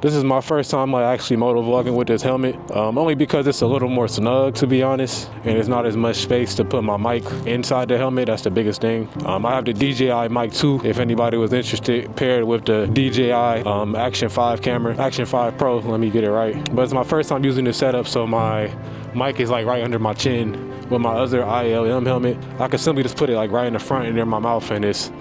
This is my first time like actually motovlogging with this helmet, only because it's a little more snug, to be honest, and it's not as much space to put my mic inside the helmet. That's the biggest thing. I have the DJI Mic 2, if anybody was interested, paired with the DJI Action 5 camera, Action 5 Pro, let me get it right. But it's my first time using this setup, so my mic is like right under my chin. With my other ILM helmet, I can simply just put it like right in the front and near my mouth, and it's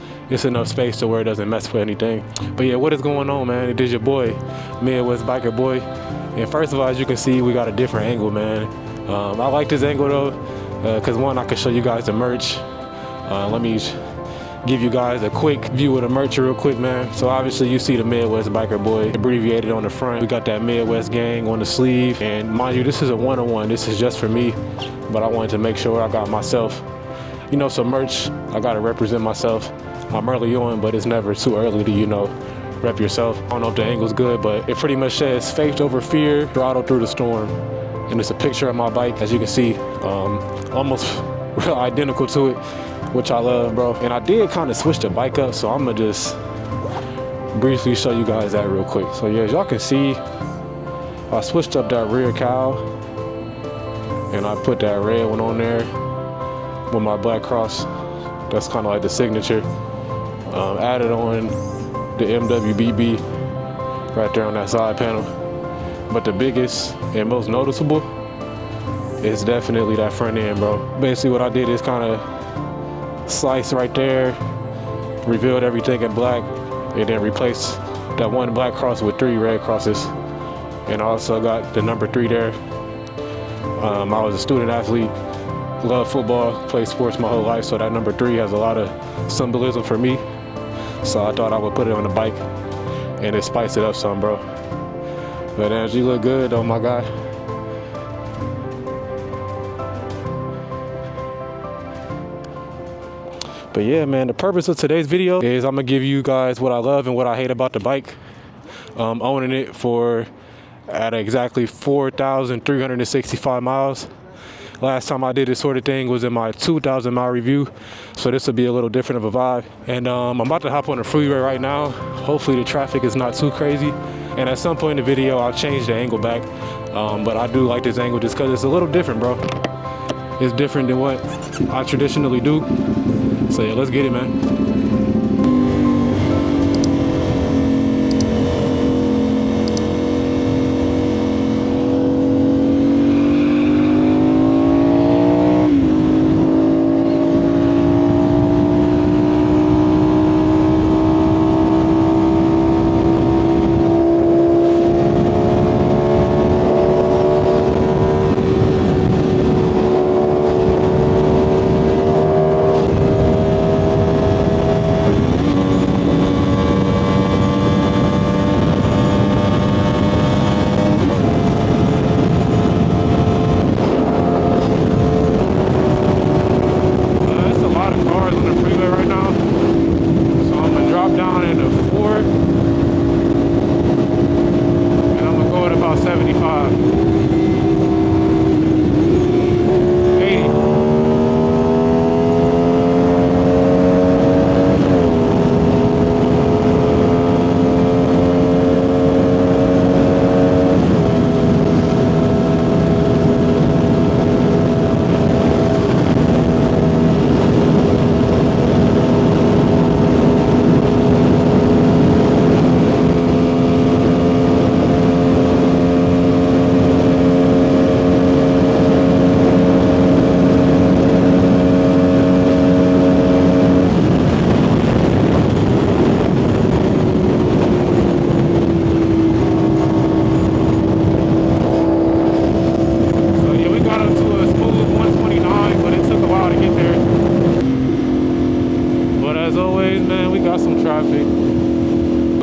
enough space to where it doesn't mess with anything. But yeah, what is going on, man? It is your boy, Midwest Biker Boy. And first of all, as you can see, we got a different angle, man. I like this angle though, because one, I can show you guys the merch. Let me give you guys a quick view of the merch real quick, man. So obviously you see the Midwest Biker Boy abbreviated on the front. We got that Midwest gang on the sleeve, and mind you, this is a one-on-one. This is just for me, but I wanted to make sure I got myself, you know, some merch. I gotta represent myself. I'm early on, but it's never too early to, you know, rep yourself. I don't know if the angle's good, but it pretty much says faith over fear, throttle through the storm. And it's a picture of my bike, as you can see, almost real identical to it, which I love, bro. And I did kind of switch the bike up, so I'm gonna just briefly show you guys that real quick. So yeah, as y'all can see, I switched up that rear cowl, and I put that red one on there with my black cross. That's kind of like the signature. Added on the MWBB right there on that side panel. But the biggest and most noticeable is definitely that front end, bro. Basically what I did is kind of slice right there, revealed everything in black, and then replaced that one black cross with 3 red crosses. And I also got the number 3 there. I was a student athlete, love football, played sports my whole life, so that number 3 has a lot of symbolism for me. So I thought I would put it on the bike and it spiced it up some, bro. But Ange, you look good, oh my God. But yeah, man, the purpose of today's video is I'm gonna give you guys what I love and what I hate about the bike. Owning it for at exactly 4,365 miles. Last time I did this sort of thing was in my 2,000 mile review, so this will be a little different of a vibe. And I'm about to hop on the freeway right now. Hopefully the traffic is not too crazy. And at some point in the video, I'll change the angle back. But I do like this angle just because it's a little different, bro. It's different than what I traditionally do. So yeah, let's get it, man.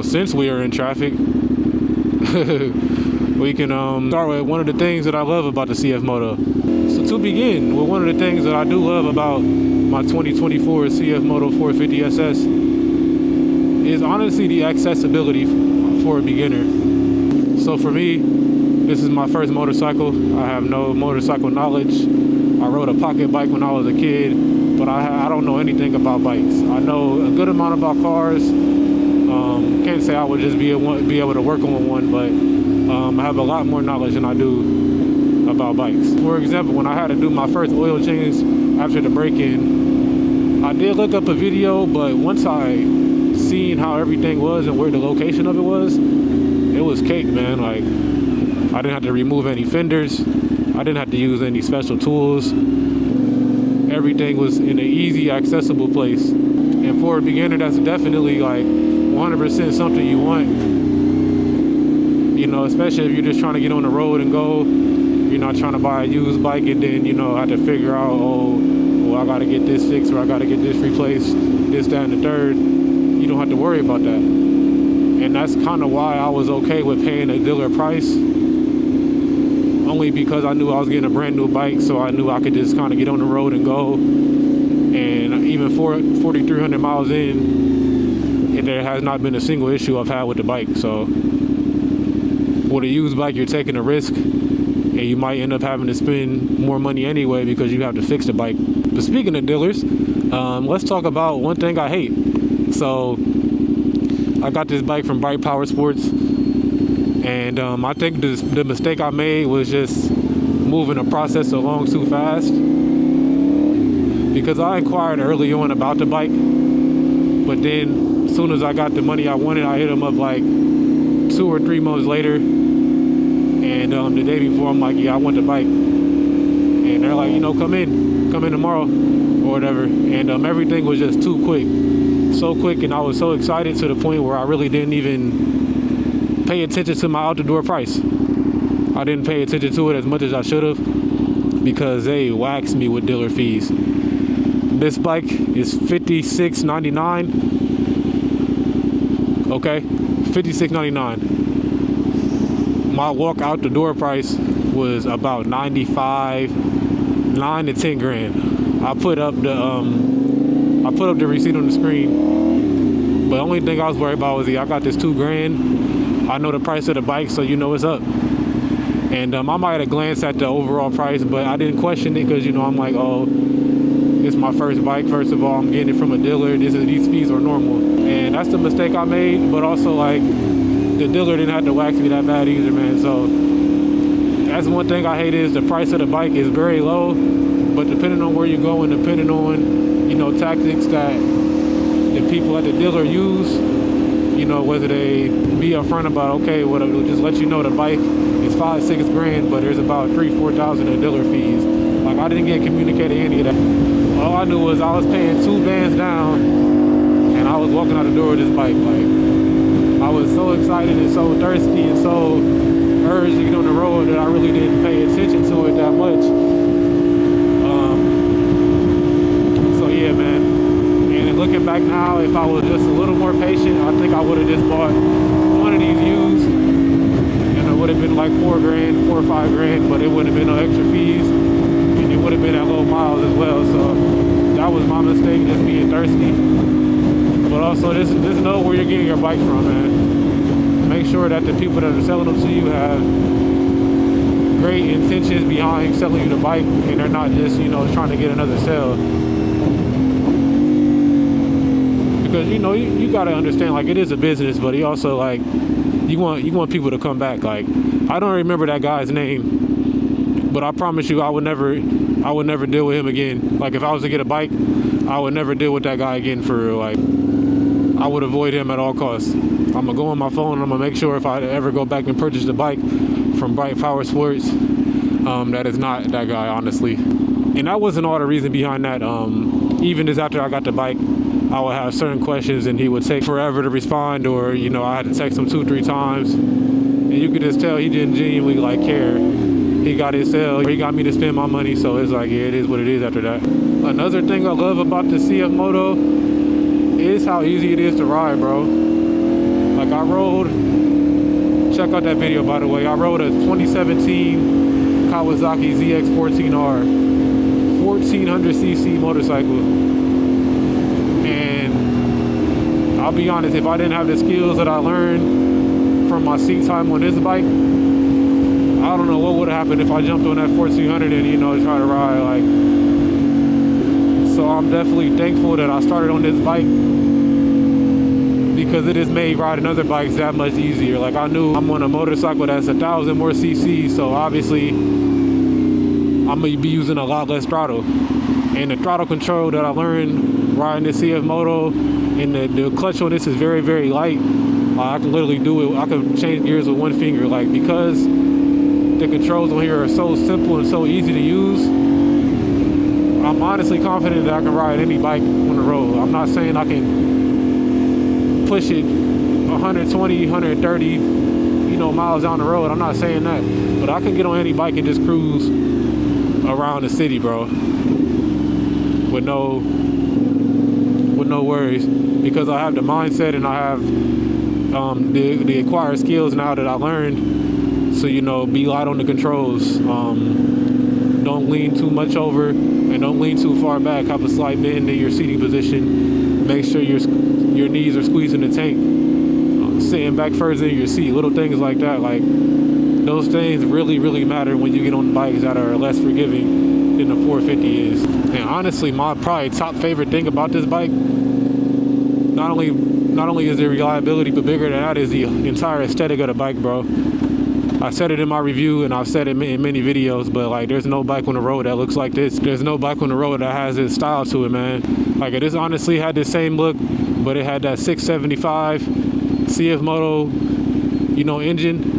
Since we are in traffic, we can start with one of the things that I love about the Cfmoto. So to begin with, one of the things that I do love about my 2024 Cfmoto 450Ss is honestly the accessibility for a beginner. So for me, this is my first motorcycle. I have no motorcycle knowledge. I rode a pocket bike when I was a kid, but I don't know anything about bikes. I know a good amount about cars. Can't say I would just be able to work on one, but I have a lot more knowledge than I do about bikes. For example, when I had to do my first oil change after the break-in, I did look up a video, but once I seen how everything was and where the location of it was cake, man. Like, I didn't have to remove any fenders. I didn't have to use any special tools. Everything was in an easy, accessible place. And for a beginner, that's definitely like 100% something you want. You know, especially if you're just trying to get on the road and go. You're not trying to buy a used bike and then, you know, have to figure out, oh, well, I got to get this fixed or I got to get this replaced, this, that, and the third. You don't have to worry about that. And that's kind of why I was okay with paying a dealer price. Only because I knew I was getting a brand new bike, so I knew I could just kind of get on the road and go. And even 4,300 miles in, there has not been a single issue I've had with the bike. So with a used bike, you're taking a risk, and you might end up having to spend more money anyway because you have to fix the bike. But speaking of dealers, let's talk about one thing I hate. So I got this bike from Bright Power Sports, and I think the mistake I made was just moving the process along too fast, because I inquired early on about the bike, but then as soon as I got the money I wanted, I hit them up like 2 or 3 months later, and the day before I'm like, yeah, I want the bike, and they're like, you know, come in tomorrow or whatever, and everything was just too quick, so quick, and I was so excited to the point where I really didn't even pay attention to my out-the-door price. I didn't pay attention to it as much as I should have, because they waxed me with dealer fees. This bike is $56.99. Okay, $56.99. My walk out the door price was about 95, 9 to 10 grand. I put up the receipt on the screen, but the only thing I was worried about was I got this 2 grand. I know the price of the bike, so you know what's up. And I might have glanced at the overall price, but I didn't question it because, you know, I'm like, oh, it's my first bike. First of all, I'm getting it from a dealer. These fees are normal. And that's the mistake I made, but also, like, the dealer didn't have to wax me that bad either, man. So that's one thing I hate, is the price of the bike is very low, but depending on where you're going, depending on, you know, tactics that the people at the dealer use, you know, whether they be upfront about, okay, well, just let you know the bike is 5-6 grand, but there's about 3,000-4,000 in dealer fees. Like, I didn't get communicated any of that. All I knew was I was paying 2 bands down, and I was walking out the door with this bike. Like, I was so excited and so thirsty and so urged to get on the road that I really didn't pay attention to it that much. So yeah, man. And looking back now, if I was just a little more patient, I think I would have just bought one of these used, and it would have been like 4 grand, 4 or 5 grand, but it wouldn't have been no extra fees, and it would have been at low miles as well. So that was my mistake, just being thirsty. But also, just know where you're getting your bike from, man. Make sure that the people that are selling them to you have great intentions behind selling you the bike, and they're not just, you know, trying to get another sale. Because, you know, you gotta understand, like, it is a business, but you also, like, you want people to come back. Like, I don't remember that guy's name, but I promise you, I would never deal with him again. Like, if I was to get a bike, I would never deal with that guy again, for real. Like, I would avoid him at all costs. I'm gonna go on my phone and I'm gonna make sure if I ever go back and purchase the bike from Bright Power Sports, that is not that guy, honestly. And that wasn't all the reason behind that. Even just after I got the bike, I would have certain questions and he would take forever to respond, or, you know, I had to text him 2-3 times. And you could just tell he didn't genuinely, like, care. He got his sale, he got me to spend my money, so it's like, yeah, it is what it is after that. Another thing I love about the Cfmoto is how easy it is to ride, bro. Like, I rode, check out that video, by the way, I rode a 2017 Kawasaki ZX14R 1400cc motorcycle, and I'll be honest, if I didn't have the skills that I learned from my seat time on this bike, I don't know what would have happened if I jumped on that 1400 and, you know, try to ride. Like, so I'm definitely thankful that I started on this bike, because it has made riding other bikes that much easier. Like, I knew I'm on a motorcycle that's 1,000 more cc, so obviously I'm gonna be using a lot less throttle. And the throttle control that I learned riding the Cfmoto, and the clutch on this is very, very light. I can literally do it. I can change gears with one finger. Like, because the controls on here are so simple and so easy to use, I'm honestly confident that I can ride any bike on the road. I'm not saying I can push it 120, 130, you know, miles down the road. I'm not saying that, but I can get on any bike and just cruise around the city, bro, with no worries, because I have the mindset and I have the acquired skills now that I learned. So, you know, be light on the controls. Don't lean too much over and don't lean too far back. Have a slight bend in your seating position. Make sure your knees are squeezing the tank. Sitting back further in your seat. Little things like that. Like, those things really, really matter when you get on bikes that are less forgiving than the 450 is. And honestly, my probably top favorite thing about this bike, not only is the reliability, but bigger than that is the entire aesthetic of the bike, bro. I said it in my review and I've said it in many videos, but like, there's no bike on the road that looks like this. There's no bike on the road that has this style to it, man. Like, it honestly had the same look, but it had that 675 Cfmoto, you know, engine.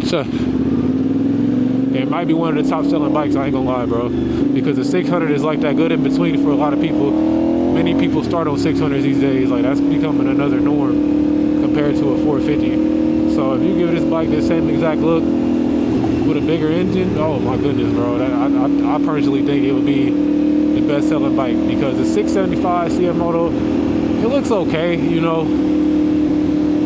So it might be one of the top selling bikes, I ain't gonna lie, bro, because the 600 is like that good in between for a lot of people. Many people start on 600s these days. Like, that's becoming another norm compared to a 450. So if you give this bike the same exact look with a bigger engine, oh my goodness, bro. I personally think it would be the best selling bike, because the 675 Cfmoto, it looks okay, you know,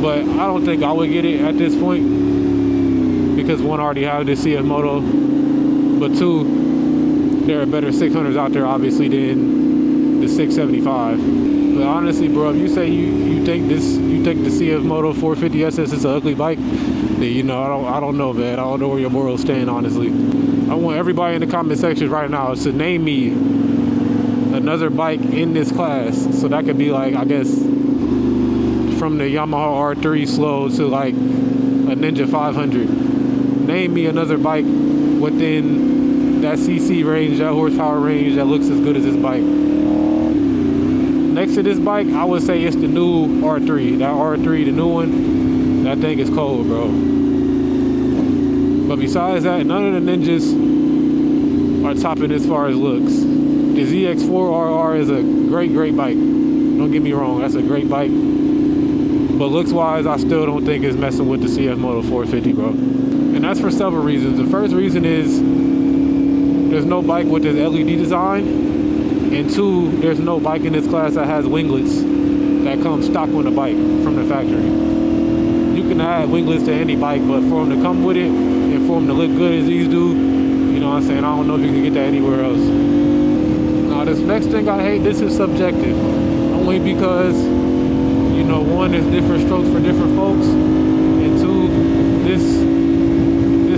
but I don't think I would get it at this point, because one, I already have this Cfmoto, but two, there are better 600s out there obviously than the 675. But honestly, bro, if you say you think the Cfmoto 450Ss is an ugly bike, then, you know, I don't know, man. I don't know where your morals stand, honestly. I want everybody in the comment section right now to name me another bike in this class. So that could be like, I guess, from the Yamaha R3 slow to like a Ninja 500. Name me another bike within that CC range, that horsepower range, that looks as good as this bike. Next to this bike, I would say it's the new R3. That R3, the new one, that thing is cold, bro. But besides that, none of the Ninjas are topping as far as looks. The ZX4RR is a great, great bike. Don't get me wrong, that's a great bike. But looks-wise, I still don't think it's messing with the Cfmoto 450, bro. And that's for several reasons. The first reason is there's no bike with this LED design. And two, there's no bike in this class that has winglets that come stock on the bike from the factory. You can add winglets to any bike, but for them to come with it and for them to look good as these do, you know what I'm saying, I don't know if you can get that anywhere else. Now, this next thing I hate, this is subjective. Only because, you know, one, there's different strokes for different folks, and two, this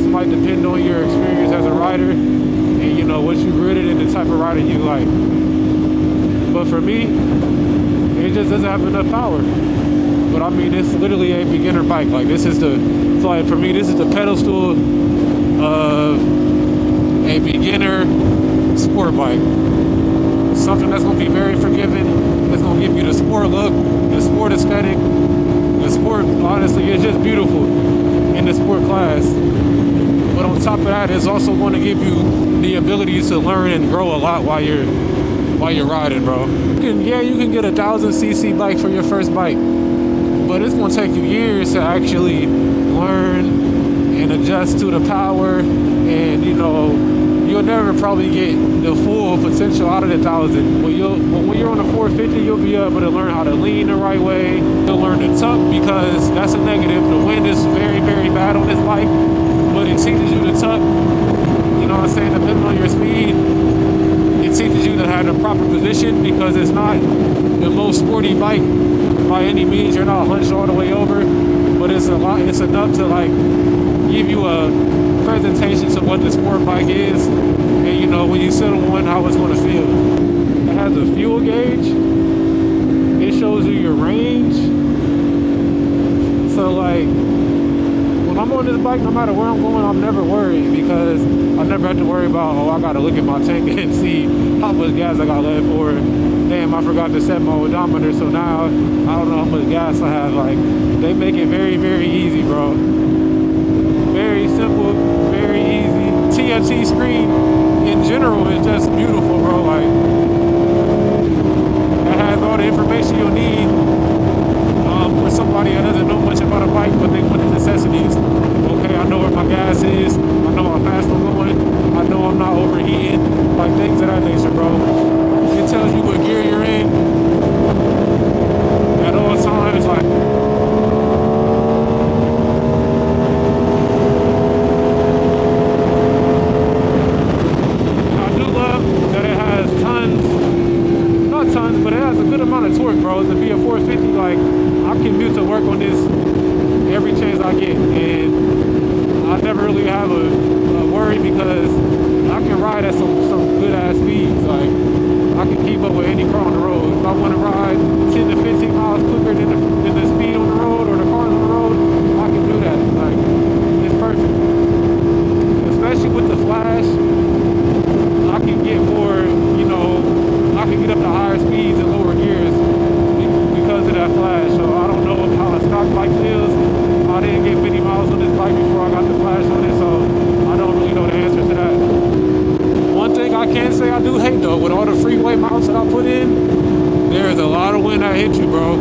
might depend on your experience as a rider and, you know, what you ridden and the type of rider you like. But for me, it just doesn't have enough power. But I mean, it's literally a beginner bike. Like, this is it's like, for me, this is the pedestal of a beginner sport bike. Something that's gonna be very forgiving. That's gonna give you the sport look, the sport aesthetic. The sport, honestly, it's just beautiful in the sport class. But on top of that, it's also going to give you the ability to learn and grow a lot while you're riding, bro. You can get a 1,000cc bike for your first bike, but it's going to take you years to actually learn and adjust to the power, and, you know, you'll never probably get the full potential out of the 1,000. But when you're on a 450, you'll be able to learn how to lean the right way. You'll learn to tuck, because that's a negative. The wind is very, very bad on this bike, but it teaches you to tuck. You know what I'm saying? Depending on your speed, it teaches you to have the proper position, because it's not the most sporty bike by any means. You're not hunched all the way over, but it's enough to like give you a presentation to what the sport bike is, and, you know, when you sit on one, how it's going to feel. It has a fuel gauge. It shows you your range. So like, when I'm on this bike, no matter where I'm going, I'm never worried, because I never have to worry about, oh, I gotta look at my tank and see how much gas I got left, or damn, I forgot to set my odometer, so now I don't know how much gas I have. Like, they make it very, very easy, bro. Very simple, very easy. TFT screen in general is just beautiful, bro. Like, it has all the information you'll need for somebody that doesn't know much about a bike, but they want the necessities. Okay, I know where my gas is. I know how fast I'm going. I know I'm not overheating. Like, things of that nature, bro. It tells you what gear you're in at all times. Like, I do love that it has tons, not tons, but it has a good amount of torque, bro. To be a 450, like, I commute to work on this every chance I get, and I never really have a worry, because I can ride at some good ass speeds. Like, I can keep up with any car on the road. If I want to ride 10 to 15 miles quicker than the speed on the road or the cars on the road, I can do that. Like, it's perfect. Especially with the flash, I can get more, you know, I can get up to higher speeds and lower gears because of that flash. So I don't know how a stock bike feels. I didn't get many miles on this bike before I got the flash on it, so I don't really know the answer to that. One thing I can say I do hate, though, with all the freeway mounts that I put in, there's a lot of wind that hit you, bro.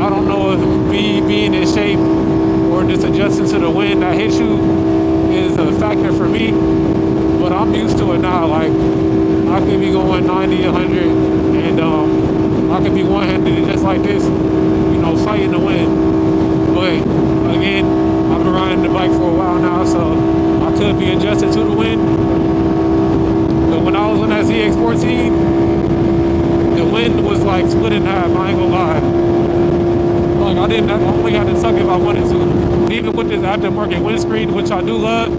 I don't know if me being in shape or just adjusting to the wind that hits you is a factor for me, but I'm used to it now. Like, I could be going 90, 100, and I could be one-handed just like this, you know, fighting the wind. But again, I've been riding the bike for a while now, so I could be adjusted to the wind. But when I was on that ZX14, the wind was like split in half, I ain't gonna lie. Like, I only had to suck if I wanted to. Even with this aftermarket windscreen, which I do love,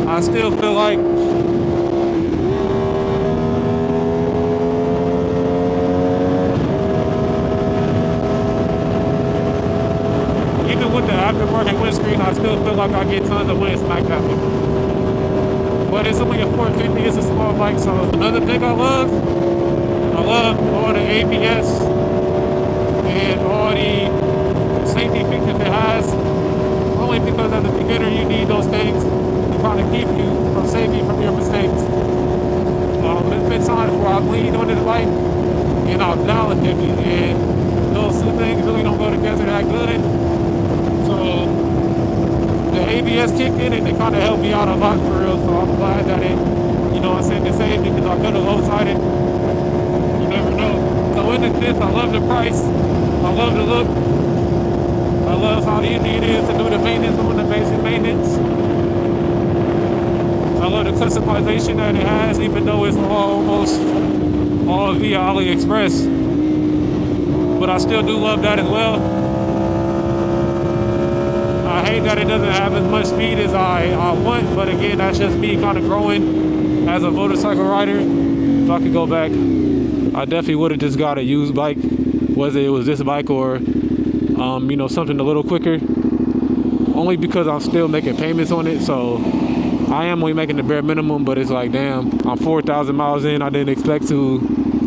I still feel like with the aftermarket windscreen, I still feel like I get tons of wind smacked at me. But it's only a 450, it's a small bike. So another thing I love all the ABS and all the safety features it has. Only because as a beginner you need those things to kind of keep you from save you from your mistakes. There's been times where I've leaned on this bike and I'll down it, and those two things really don't go together that good. So the ABS kicked in and it kind of helped me out a lot for real. So I'm glad that it, you know what I'm saying, it saved me, because I could have low-sided. You never know. So in this, I love the price. I love the look. I love how easy it is to do the maintenance on the basic maintenance. I love the customization that it has, even though it's almost all via AliExpress. But I still do love that as well. I hate that it doesn't have as much speed as I want, but again, that's just me kind of growing as a motorcycle rider. If I could go back, I definitely would have just got a used bike, whether it was this bike or, you know, something a little quicker. Only because I'm still making payments on it, so I am only making the bare minimum, but it's like, damn, I'm 4,000 miles in. I didn't expect to,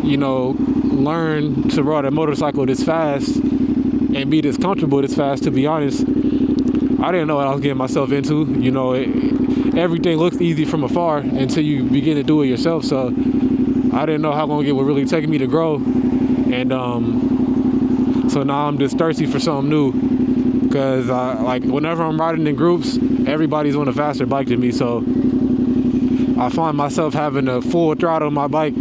you know, learn to ride a motorcycle this fast and be this comfortable this fast, to be honest. I didn't know what I was getting myself into. You know, everything looks easy from afar until you begin to do it yourself. So I didn't know how long it would really take me to grow. And so now I'm just thirsty for something new. Because like whenever I'm riding in groups, everybody's on a faster bike than me. So I find myself having a full throttle on my bike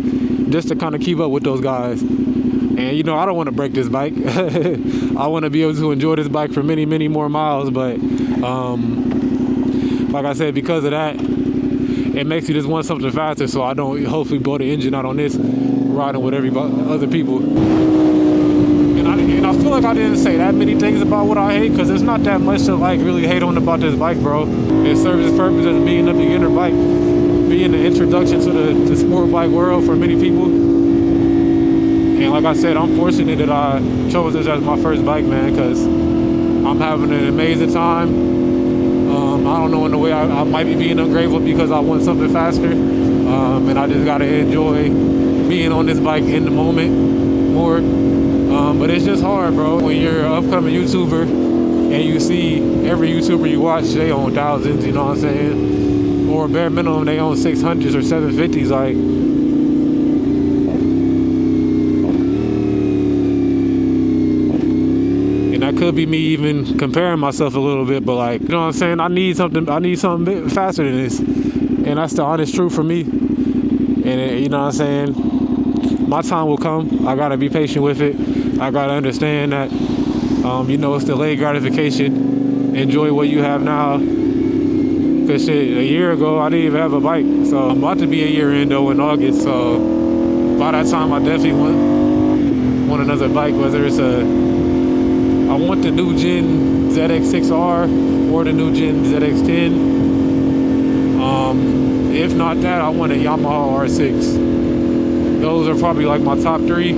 just to kind of keep up with those guys. And you know, I don't want to break this bike. I want to be able to enjoy this bike for many, many more miles. But like I said, because of that, it makes you just want something faster. So I don't hopefully blow the engine out on this riding with other people. And I feel like I didn't say that many things about what I hate, because there's not that much to like really hate on about this bike, bro. It serves its purpose as being a beginner bike, being the introduction to the sport bike world for many people. And like I said, I'm fortunate that I chose this as my first bike, man, because I'm having an amazing time. I don't know, in a way I might be being ungrateful because I want something faster. And I just gotta enjoy being on this bike in the moment more. But it's just hard, bro, when you're an upcoming YouTuber and you see every YouTuber you watch, they own thousands, you know what I'm saying? Or bare minimum, they own 600s or 750s, like. And that could be me even comparing myself a little bit, but like, you know what I'm saying? I need something faster than this. And that's the honest truth for me. And you know what I'm saying? My time will come. I gotta be patient with it. I gotta understand that, you know, it's delayed gratification. Enjoy what you have now. Cause shit, a year ago, I didn't even have a bike. So I'm about to be a year in though in August. So by that time, I definitely want another bike, whether it's I want the new gen ZX6R or the new gen ZX10. If not that, I want a Yamaha R6. Those are probably like my top 3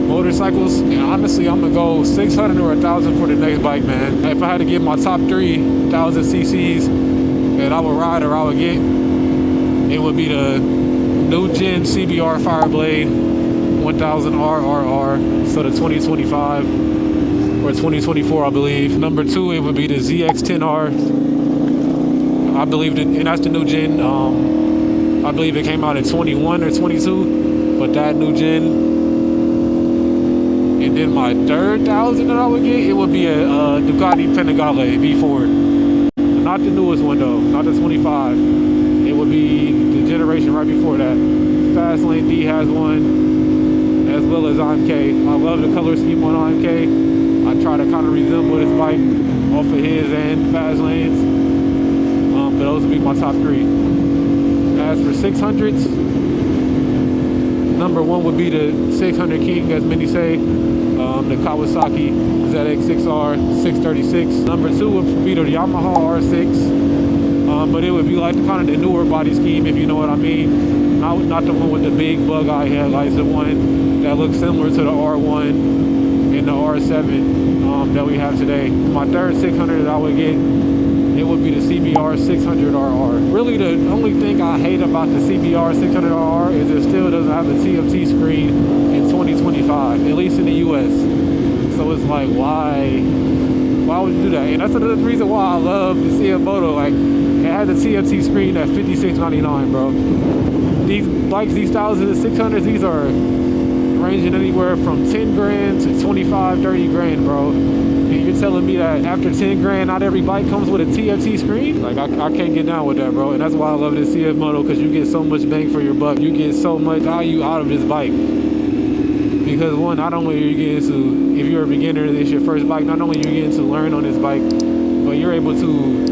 motorcycles. And honestly, I'm gonna go 600 or 1,000 for the next bike, man. If I had to get my top 3,000 cc's that I would ride or I would get, it would be the new gen CBR Fireblade 1000RRR, so the 2025 or 2024, I believe. Number 2, it would be the ZX10R. I believe that, and that's the new gen. I believe it came out in 21 or 22, but that new gen. And then my third 1,000 that I would get, it would be a Ducati Panigale V4. Not the newest one though, not the 25. It would be the generation right before that. Fastlane D has one, as well as IMK. I love the color scheme on IMK. I try to kind of resemble this bike off of his and Fastlane's. But those would be my top 3. As for 600s, number 1 would be the 600 King, as many say, the Kawasaki ZX6R 636. Number 2 would be the Yamaha R6, but it would be like kind of the newer body scheme, if you know what I mean. Not the one with the big bug eye headlights, the one that looks similar to the R1 and the R7 that we have today. My third 600 that I would get, it would be the CBR 600RR. Really, the only thing I hate about the CBR 600RR is it still doesn't have a TFT screen in 2025, at least in the US. So it's like, why would you do that? And that's another reason why I love the Cfmoto. Like, it has a TFT screen at $56.99, bro. These bikes, these 1600s, these are ranging anywhere from 10 grand to 25, 30 grand, bro. And you're telling me that after 10 grand, not every bike comes with a TFT screen? Like, I can't get down with that, bro. And that's why I love this Cfmoto, because you get so much bang for your buck. You get so much value out of this bike. Because one, not only are you getting to, if you're a beginner and it's your first bike, not only are you getting to learn on this bike, but you're able to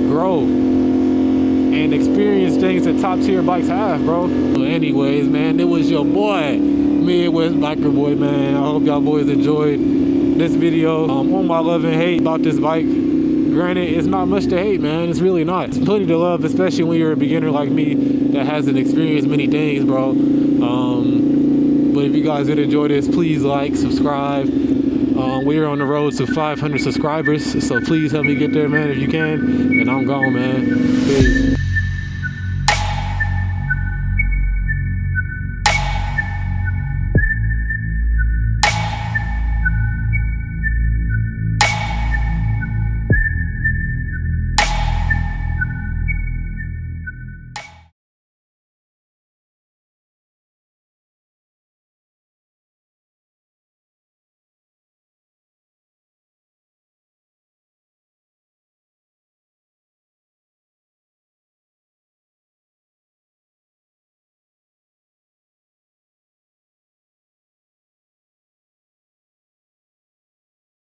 grow and experience things that top tier bikes have, bro. Well, anyways, man, it was your boy, Midwest Biker Boy, man. I hope y'all boys enjoyed this video on my love and hate about this bike. Granted, it's not much to hate, man. It's really not. It's plenty to love, especially when you're a beginner like me that hasn't experienced many things, bro. But if you guys did enjoy this, please like, subscribe. We're on the road to 500 subscribers, so please help me get there, man, if you can. And I'm gone, man. Peace.